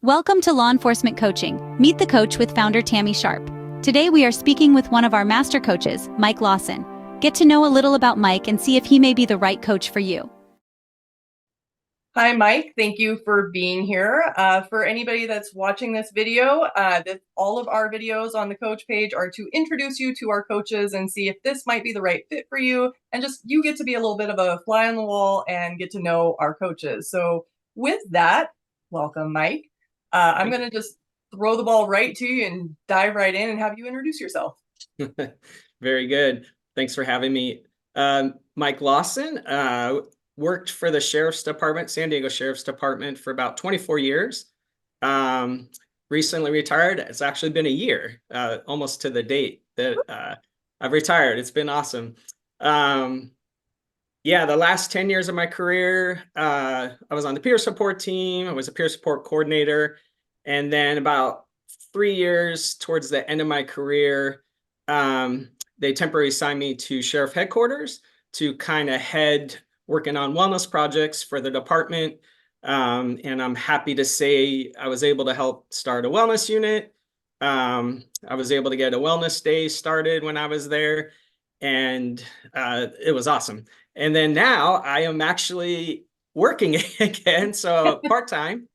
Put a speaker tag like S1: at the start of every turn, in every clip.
S1: Welcome to Law Enforcement Coaching. Meet the coach with founder Tammy Sharp. Today we are speaking with one of our master coaches, Mike Lawson. Get to know a little about Mike and see if he may be the right coach for you.
S2: Hi, Mike. Thank you for being here. For anybody that's watching this video, all of our videos on the coach page are to introduce you to our coaches and see if this might be the right fit for you. And just you get to be a little bit of a fly on the wall and get to know our coaches. So with that, welcome, Mike. I'm going to just throw the ball right to you and dive right in and have you introduce yourself.
S3: Very good. Thanks for having me. Mike Lawson, worked for the Sheriff's Department, San Diego Sheriff's Department for about 24 years. Recently retired. It's actually been a year, almost to the date that I've retired. It's been awesome. Yeah, the last 10 years of my career, I was on the peer support team. I was a peer support coordinator. And then about 3 years towards the end of my career, they temporarily assigned me to sheriff headquarters to kind of head working on wellness projects for the department. And I'm happy to say I was able to help start a wellness unit. I was able to get a wellness day started when I was there, and it was awesome. And then now I am actually working again, so part-time,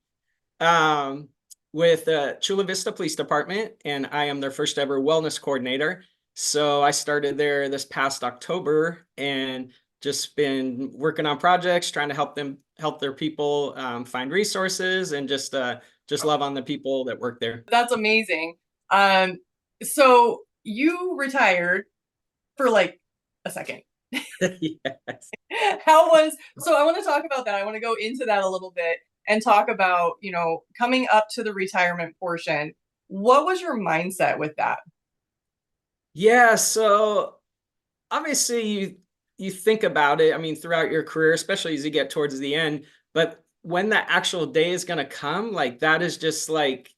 S3: with Chula Vista Police Department, and I am their first ever wellness coordinator. So I started there this past October and just been working on projects, trying to help their people find resources and just love on the people that work there.
S2: That's amazing. So you retired for like a second.
S3: Yes.
S2: So I want to talk about that. I want to go into that a little bit and talk about, coming up to the retirement portion. What was your mindset with that?
S3: Yeah, so obviously you think about it, I mean, throughout your career, especially as you get towards the end, but when that actual day is going to come, like that is just like,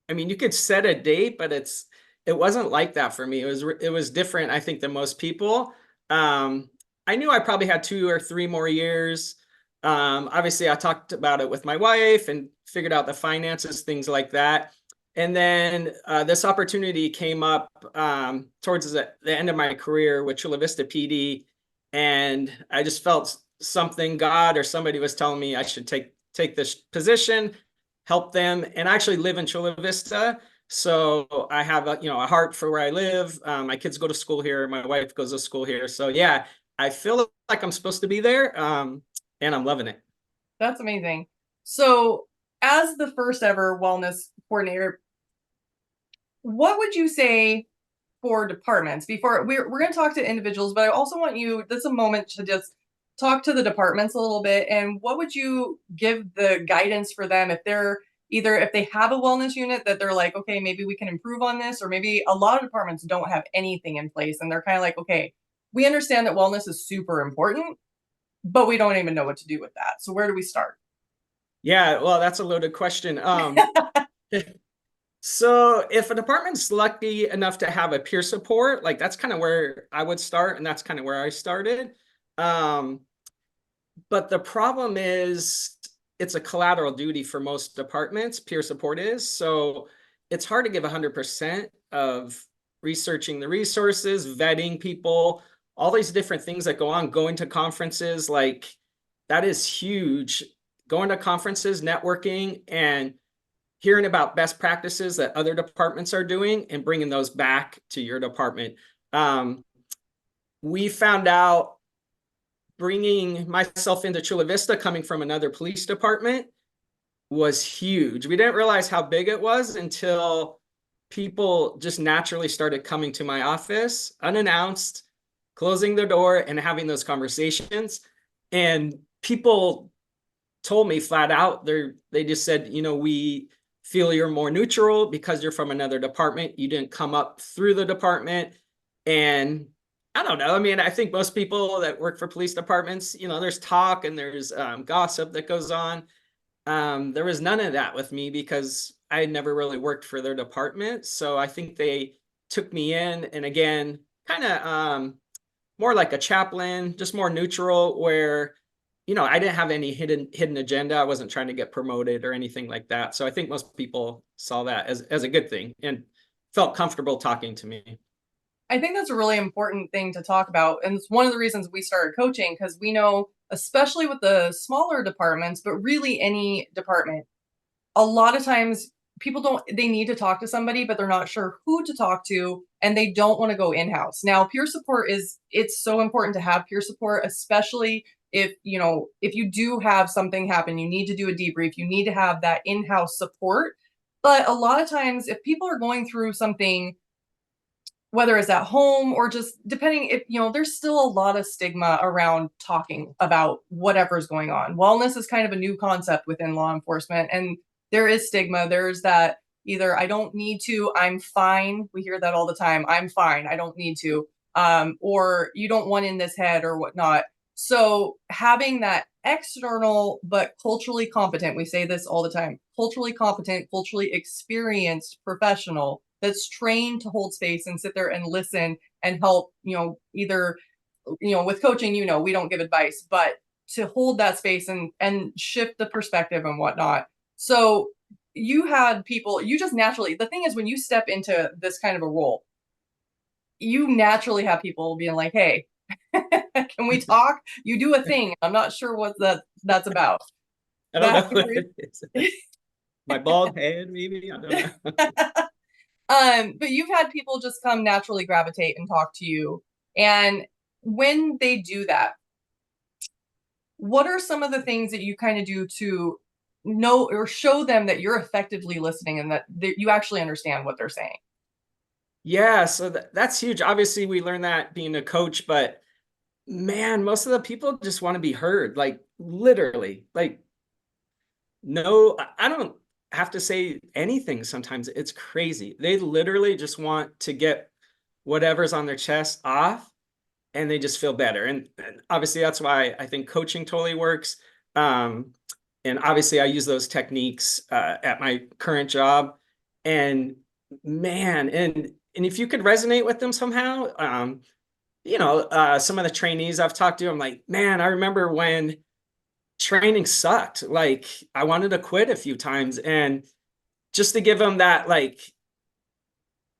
S3: I mean, you could set a date, but it wasn't like that for me. It was different, I think, than most people. I knew I probably had 2 or 3 more years. Obviously, I talked about it with my wife and figured out the finances, things like that. And then this opportunity came up towards the end of my career with Chula Vista PD, and I just felt something, God or somebody was telling me I should take this position, help them, and I actually live in Chula Vista. So I have a heart for where I live. My kids go to school here. My wife goes to school here. So yeah, I feel like I'm supposed to be there, and I'm loving it.
S2: That's amazing. So as the first ever wellness coordinator, what would you say for departments? Before we're going to talk to individuals, but I also want you, this is a moment to just talk to the departments a little bit. And what would you give the guidance for them if they have a wellness unit that they're like, okay, maybe we can improve on this, or maybe a lot of departments don't have anything in place and they're kind of like, okay, we understand that wellness is super important, but we don't even know what to do with that. So where do we start?
S3: Yeah, well, that's a loaded question. So if a department's lucky enough to have a peer support, like that's kind of where I would start, and that's kind of where I started. But the problem is it's a collateral duty for most departments, peer support is. So it's hard to give 100% of researching the resources, vetting people, all these different things that go on, going to conferences, like that is huge. Going to conferences, networking, and hearing about best practices that other departments are doing and bringing those back to your department. We found out bringing myself into Chula Vista, coming from another police department, was huge. We didn't realize how big it was until people just naturally started coming to my office unannounced, closing their door and having those conversations. And people told me flat out, they just said, we feel you're more neutral because you're from another department. You didn't come up through the department. And I don't know. I mean, I think most people that work for police departments, there's talk and there's gossip that goes on. There was none of that with me because I had never really worked for their department. So I think they took me in, and again, kind of more like a chaplain, just more neutral, where I didn't have any hidden agenda. I wasn't trying to get promoted or anything like that. So I think most people saw that as a good thing and felt comfortable talking to me.
S2: I think that's a really important thing to talk about. And it's one of the reasons we started coaching, because we know, especially with the smaller departments, but really any department, a lot of times they need to talk to somebody, but they're not sure who to talk to, and they don't want to go in-house. Now, peer support it's so important to have peer support, especially if you do have something happen, you need to do a debrief, you need to have that in-house support. But a lot of times, if people are going through something, whether it's at home or just depending, if there's still a lot of stigma around talking about whatever's going on. Wellness is kind of a new concept within law enforcement, and there is stigma. There's that either I don't need to, I'm fine. We hear that all the time. I'm fine, I don't need to. Or you don't want in this head or whatnot. So having that external but culturally competent, we say this all the time, culturally competent, culturally experienced professional that's trained to hold space and sit there and listen and help, either, with coaching, we don't give advice, but to hold that space and shift the perspective and whatnot. So you had people, you just naturally, the thing is, when you step into this kind of a role, you naturally have people being like, hey, can we talk? You do a thing. I'm not sure what that's about.
S3: I don't know what it is. My bald head, maybe. I don't know.
S2: But you've had people just come naturally gravitate and talk to you. And when they do that, what are some of the things that you kind of do to know or show them that you're effectively listening and that you actually understand what they're saying?
S3: Yeah, so that's huge. Obviously, we learned that being a coach, but man, most of the people just want to be heard, like literally. Like, no, I don't have to say anything sometimes. It's crazy. They literally just want to get whatever's on their chest off, and they just feel better. And obviously, that's why I think coaching totally works. And obviously, I use those techniques at my current job. And man, and if you could resonate with them somehow, some of the trainees I've talked to, I'm like, man, I remember when training sucked. Like, I wanted to quit a few times, and just to give them that, like,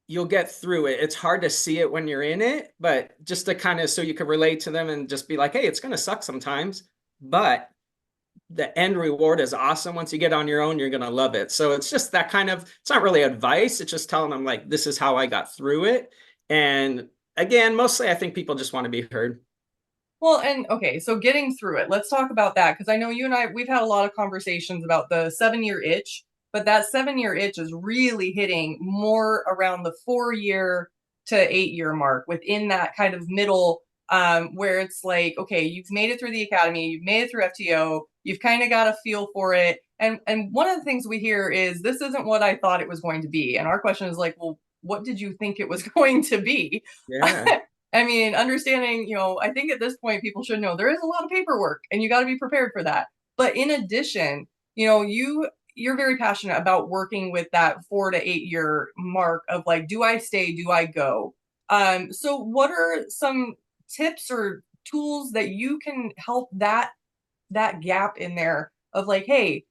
S3: you'll get through it. It's hard to see it when you're in it, but just to kind of, so you can relate to them and just be like, hey, it's going to suck sometimes, but the end reward is awesome. Once you get on your own, you're going to love it. So it's just that kind of, it's not really advice. It's just telling them, like, this is how I got through it. And again, mostly I think people just want to be heard.
S2: Well, and okay, so getting through it, let's talk about that, because I know you and I, we've had a lot of conversations about the 7-year itch, but that 7-year itch is really hitting more around the 4-year to 8-year mark, within that kind of middle, where it's like, okay, you've made it through the academy, you've made it through FTO, you've kind of got a feel for it. And one of the things we hear is, this isn't what I thought it was going to be. And our question is like, well, what did you think it was going to be?
S3: Yeah.
S2: I mean, understanding, I think at this point people should know there is a lot of paperwork and you got to be prepared for that. But in addition, you're very passionate about working with that 4 to 8-year mark of like, do I stay? Do I go? So what are some tips or tools that you can help that gap in there of like, hey,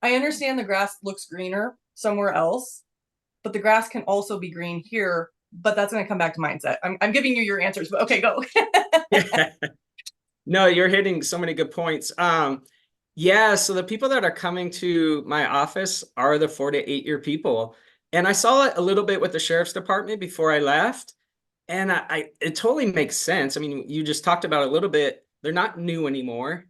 S2: I understand the grass looks greener somewhere else, but the grass can also be green here. But that's going to come back to mindset. I'm giving you your answers, but okay, go.
S3: Yeah. No, you're hitting so many good points. Yeah, so the people that are coming to my office are the 4 to 8-year people. And I saw it a little bit with the sheriff's department before I left. And it totally makes sense. I mean, you just talked about a little bit. They're not new anymore.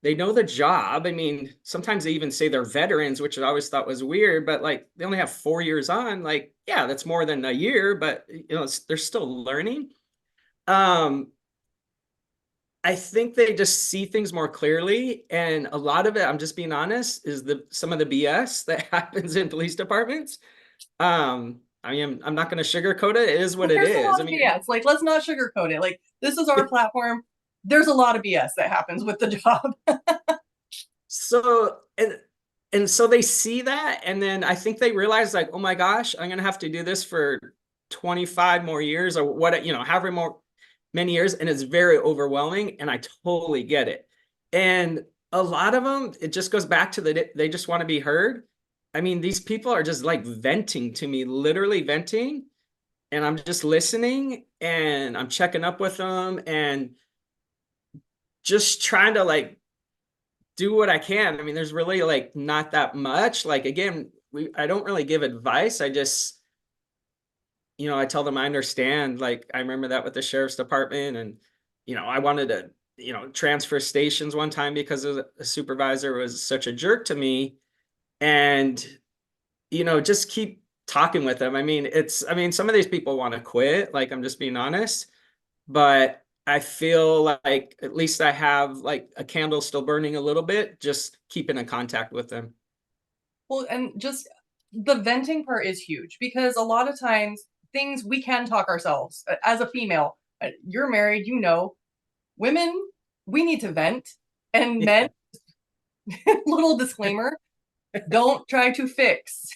S3: They know the job. I mean, sometimes they even say they're veterans, which I always thought was weird, but like, they only have 4 years on. Like, yeah, that's more than a year, but they're still learning. I think they just see things more clearly, and a lot of it, I'm just being honest, is some of the BS that happens in police departments. I'm not going to sugarcoat it. It is what it
S2: There's a
S3: is.
S2: lot
S3: I
S2: of
S3: mean,
S2: BS. Like, let's not sugarcoat it. Like, this is our platform. There's a lot of BS that happens with the job.
S3: so and so they see that, and then I think they realize, like, oh my gosh, I'm going to have to do this for 25 more years, or what, however many years, and it's very overwhelming, and I totally get it. And a lot of them, it just goes back to they just want to be heard. I mean, these people are just like venting to me, literally venting, and I'm just listening and I'm checking up with them and just trying to like do what I can. I mean, there's really like not that much. Like again, I don't really give advice. I just, I tell them I understand. Like I remember that with the sheriff's department, and I wanted to, transfer stations one time because a supervisor was such a jerk to me, and just keep talking with them. I mean, some of these people want to quit. Like I'm just being honest, but I feel like at least I have like a candle still burning a little bit, just keeping in contact with them.
S2: Well, and just the venting part is huge because a lot of times things we can talk ourselves as a female. You're married, women, we need to vent. And men, little disclaimer, don't try to fix.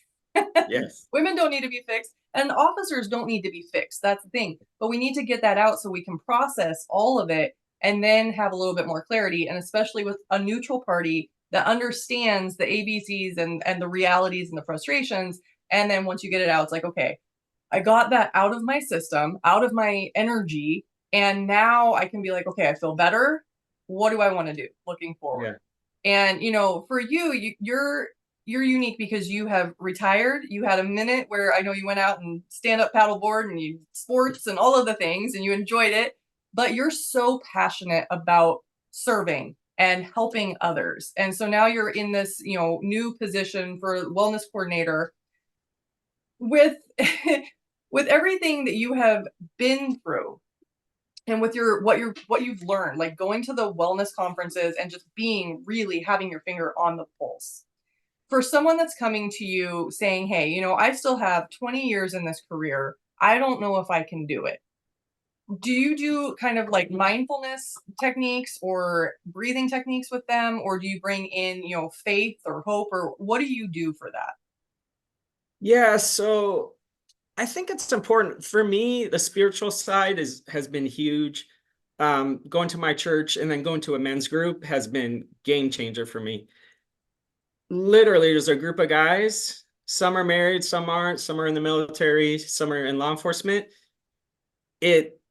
S3: Yes.
S2: Women don't need to be fixed, and officers don't need to be fixed. That's the thing. But we need to get that out so we can process all of it and then have a little bit more clarity. And especially with a neutral party that understands the ABCs and the realities and the frustrations. And then once you get it out, it's like, okay, I got that out of my system, out of my energy. And now I can be like, okay, I feel better. What do I want to do looking forward?
S3: Yeah.
S2: And for you're unique because you have retired. You had a minute where I know you went out and stand up paddleboard and you sports and all of the things and you enjoyed it, but you're so passionate about serving and helping others. And so now you're in this, new position for wellness coordinator with with everything that you have been through and with what you've learned, like going to the wellness conferences and just being really having your finger on the pulse. For someone that's coming to you saying, hey, I still have 20 years in this career. I don't know if I can do it. Do you do kind of like mindfulness techniques or breathing techniques with them? Or do you bring in, faith or hope, or what do you do for that?
S3: Yeah. So I think it's important for me. The spiritual side has been huge. Going to my church and then going to a men's group has been game changer for me. Literally, there's a group of guys. Some are married, some aren't. Some are in the military, some are in law enforcement. It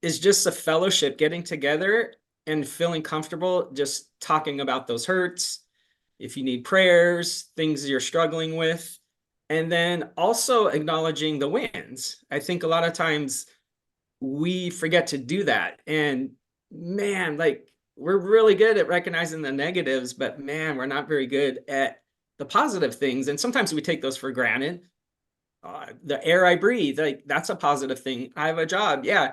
S3: is just a fellowship, getting together and feeling comfortable, just talking about those hurts. If you need prayers, things you're struggling with, and then also acknowledging the wins. I think a lot of times we forget to do that. And man, like we're really good at recognizing the negatives, but man, we're not very good at the positive things. And sometimes we take those for granted. The air I breathe, like that's a positive thing. I have a job. Yeah.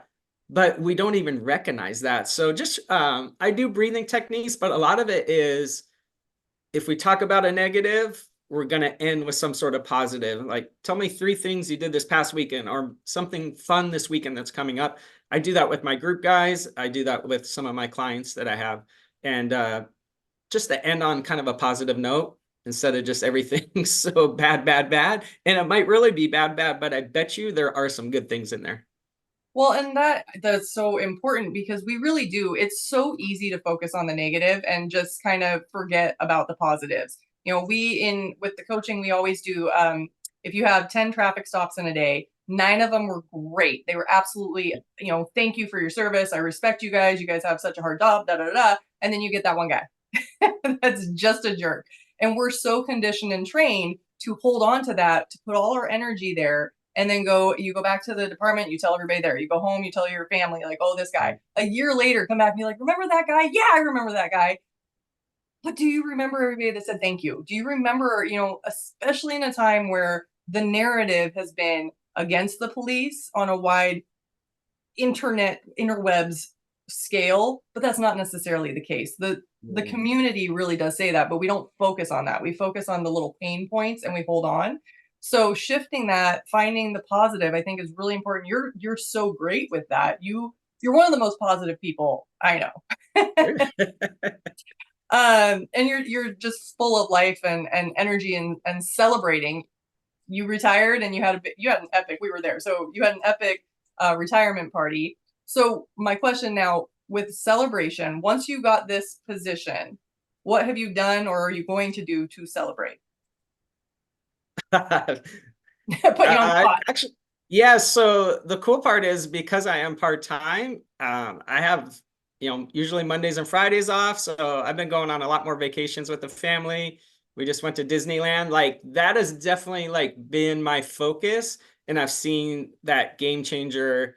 S3: But we don't even recognize that. So just, I do breathing techniques, but a lot of it is if we talk about a negative, we're going to end with some sort of positive. Like, tell me 3 things you did this past weekend or something fun this weekend that's coming up. I do that with my group guys. I do that with some of my clients that I have. And just to end on kind of a positive note instead of just everything so bad, bad, bad. And it might really be bad, bad, but I bet you there are some good things in there.
S2: Well, and that's so important because we really do. It's so easy to focus on the negative and just kind of forget about the positives. We in with the coaching, we always do if you have 10 traffic stops in a day, 9 of them were great. They were absolutely, thank you for your service. I respect you guys. You guys have such a hard job, da da da. Da. And then you get that one guy that's just a jerk. And we're so conditioned and trained to hold on to that, to put all our energy there and then you go back to the department, you tell everybody there, you go home, you tell your family, like, oh, this guy. A year later, come back and be like, remember that guy? Yeah, I remember that guy. But do you remember everybody that said thank you? Do you remember, especially in a time where the narrative has been against the police on a wide interwebs scale, but that's not necessarily the case. The community really does say that, but we don't focus on that. We focus on the little pain points and we hold on. So shifting that, finding the positive, I think is really important. You're so great with that. You're one of the most positive people I know. And you're just full of life and energy and celebrating. You retired and you had an epic. We were there, so you had an epic retirement party. So my question now: with celebration, once you got this position, what have you done or are you going to do to celebrate? Put you on the spot.
S3: Actually, yeah. So the cool part is because I am part-time, I have, usually Mondays and Fridays off. So I've been going on a lot more vacations with the family. We just went to Disneyland. Like that has definitely like been my focus. And I've seen that game changer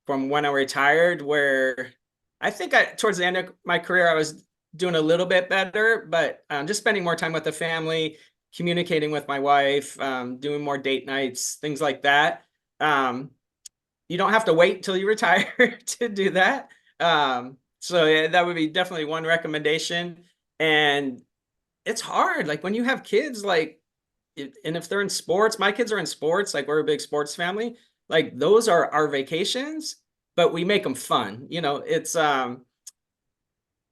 S3: from when I retired, where I think towards the end of my career, I was doing a little bit better, but just spending more time with the family, communicating with my wife, doing more date nights, things like that. Um, you don't have to wait till you retire to do that. So yeah, that would be definitely one recommendation. And it's hard, like when you have kids, like, and if they're in sports, my kids are in sports, like we're a big sports family, like those are our vacations, but we make them fun. It's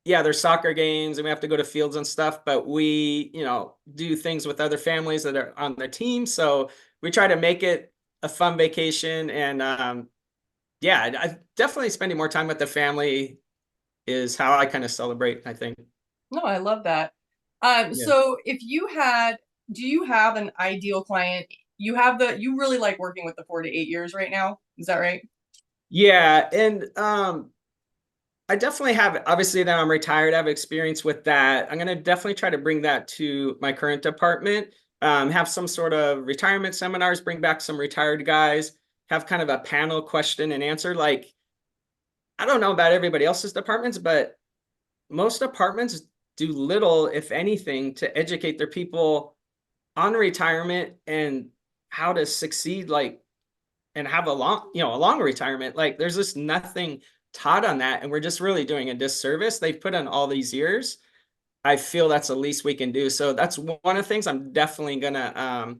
S3: yeah, there's soccer games and we have to go to fields and stuff, but we, do things with other families that are on the team. So we try to make it a fun vacation. And yeah, I definitely spending more time with the family is how I kind of celebrate, I think.
S2: No, I love that.
S3: Yeah.
S2: So do you have an ideal client? You really like working with the 4 to 8 years right now. Is that right?
S3: Yeah. And I definitely have, obviously that I'm retired, I have experience with that. I'm going to definitely try to bring that to my current department. Have some sort of retirement seminars, bring back some retired guys, have kind of a panel question and answer. Like, I don't know about everybody else's departments, but most departments do little, if anything, to educate their people on retirement and how to succeed, like, and have a long retirement. Like, there's just nothing taught on that. And we're just really doing a disservice. They've put in all these years. I feel that's the least we can do. So that's one of the things I'm definitely gonna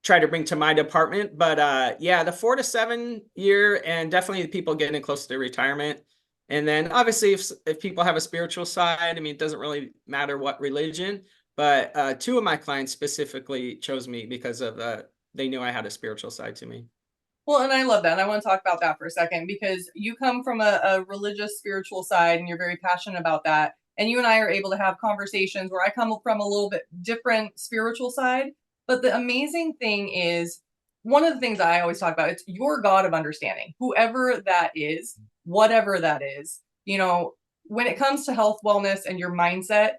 S3: try to bring to my department. But yeah, the 4 to 7 year, and definitely the people getting close to retirement. And then obviously if people have a spiritual side, I mean, it doesn't really matter what religion, but two of my clients specifically chose me because of they knew I had a spiritual side to me.
S2: Well, and I love that. And I want to talk about that for a second because you come from a religious, spiritual side and you're very passionate about that. And you and I are able to have conversations where I come from a little bit different spiritual side. But the amazing thing is, one of the things I always talk about, it's your God of understanding, whoever that is, whatever that is. When it comes to health, wellness, and your mindset,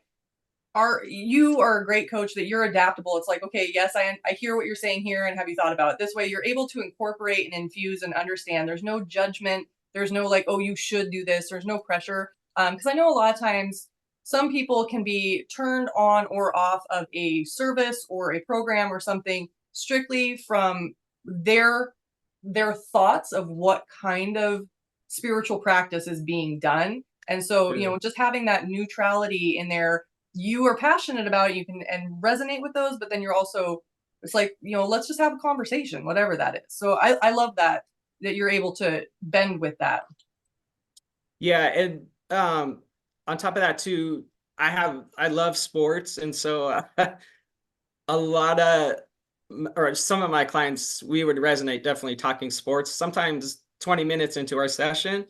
S2: you are a great coach that you're adaptable. It's like, okay, yes, I hear what you're saying here, and have you thought about it this way? You're able to incorporate and infuse and understand. There's no judgment. There's no like, oh, you should do this. There's no pressure. Because I know a lot of times some people can be turned on or off of a service or a program or something strictly from their thoughts of what kind of spiritual practice is being done. And so,
S3: Sure.
S2: just having that neutrality in there, you are passionate about it, you can and resonate with those, but then you're also, it's like, let's just have a conversation, whatever that is. So I love that you're able to bend with that.
S3: Yeah, and on top of that too, I love sports, and so a lot of or some of my clients, we would resonate definitely talking sports. Sometimes 20 minutes into our session,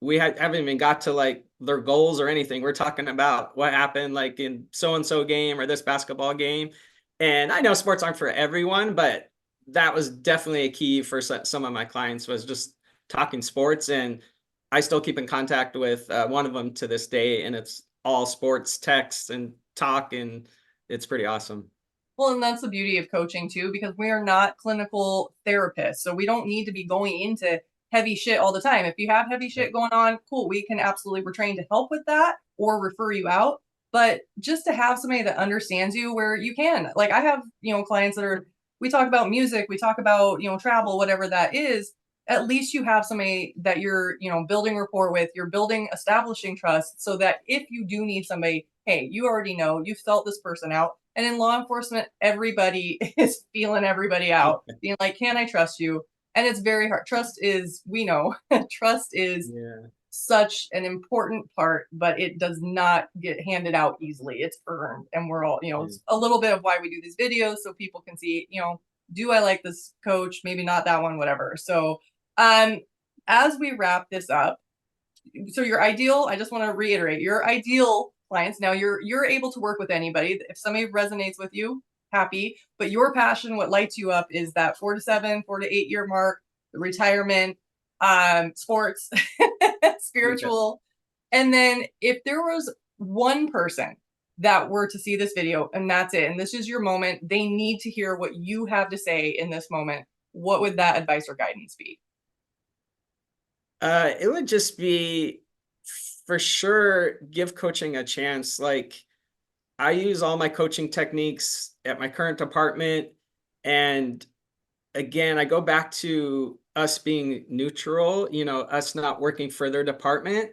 S3: we haven't even got to like their goals or anything. We're talking about what happened like in so and so game or this basketball game. And I know sports aren't for everyone, but that was definitely a key for some of my clients, was just talking sports. And I still keep in contact with one of them to this day, and it's all sports text and talk, and it's pretty awesome.
S2: Well, and that's the beauty of coaching too, because we are not clinical therapists. So we don't need to be going into heavy shit all the time. If you have heavy shit going on, cool. We can absolutely, we're trained to help with that or refer you out. But just to have somebody that understands you where you can, like I have, clients that we talk about music, we talk about, travel, whatever that is. At least you have somebody that you're, building rapport with, you're establishing trust so that if you do need somebody, hey, you already know, you've felt this person out. And in law enforcement, everybody is feeling everybody out, being like, can I trust you? And it's very hard. Trust is, we know, trust is
S3: Yeah.
S2: such an important part, but it does not get handed out easily. It's earned. And we're all,
S3: Yeah.
S2: it's a little bit of why we do these videos so people can see, do I like this coach? Maybe not that one, whatever. So, as we wrap this up, so your ideal, I just want to reiterate, your ideal clients, now you're able to work with anybody. If somebody resonates with you, happy, but your passion, what lights you up is that 4 to 7, 4 to 8 year mark, the retirement, sports, spiritual. And then if there was one person that were to see this video and that's it, and this is your moment, they need to hear what you have to say in this moment, what would that advice or guidance be?
S3: It would just be, for sure, give coaching a chance. Like, I use all my coaching techniques at my current department. And again, I go back to us being neutral, us not working for their department.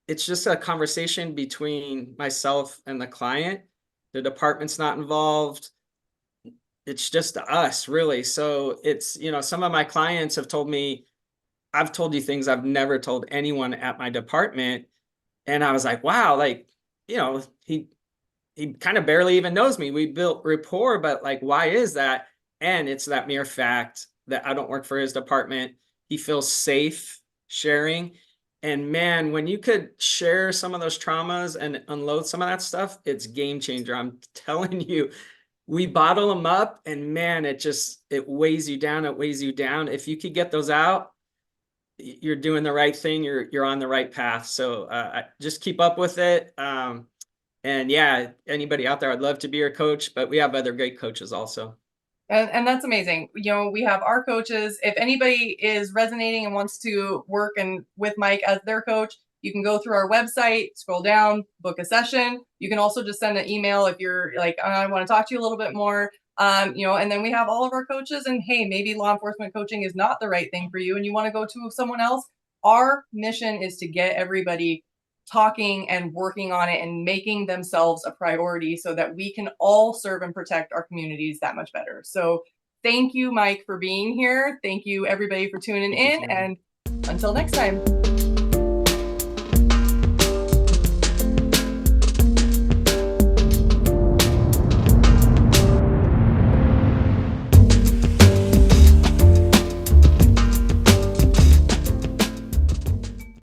S3: It's just a conversation between myself and the client. The department's not involved. It's just us, really. So it's, some of my clients have told me, I've told you things I've never told anyone at my department. And I was like, wow, like, he kind of barely even knows me. We built rapport, but like, why is that? And it's that mere fact that I don't work for his department. He feels safe sharing. And man, when you could share some of those traumas and unload some of that stuff, it's game changer. I'm telling you, we bottle them up and man, it weighs you down. It weighs you down. If you could get those out, you're doing the right thing. You're on the right path. So just keep up with it. And yeah, anybody out there, I'd love to be your coach, but we have other great coaches also.
S2: And that's amazing. We have our coaches. If anybody is resonating and wants to work with Mike as their coach, you can go through our website, scroll down, book a session. You can also just send an email if you're like, I want to talk to you a little bit more. And then we have all of our coaches, and hey, maybe law enforcement coaching is not the right thing for you and you want to go to someone else. Our mission is to get everybody talking and working on it and making themselves a priority so that we can all serve and protect our communities that much better. So thank you, Mike, for being here. Thank you, everybody, for tuning in. And until next time.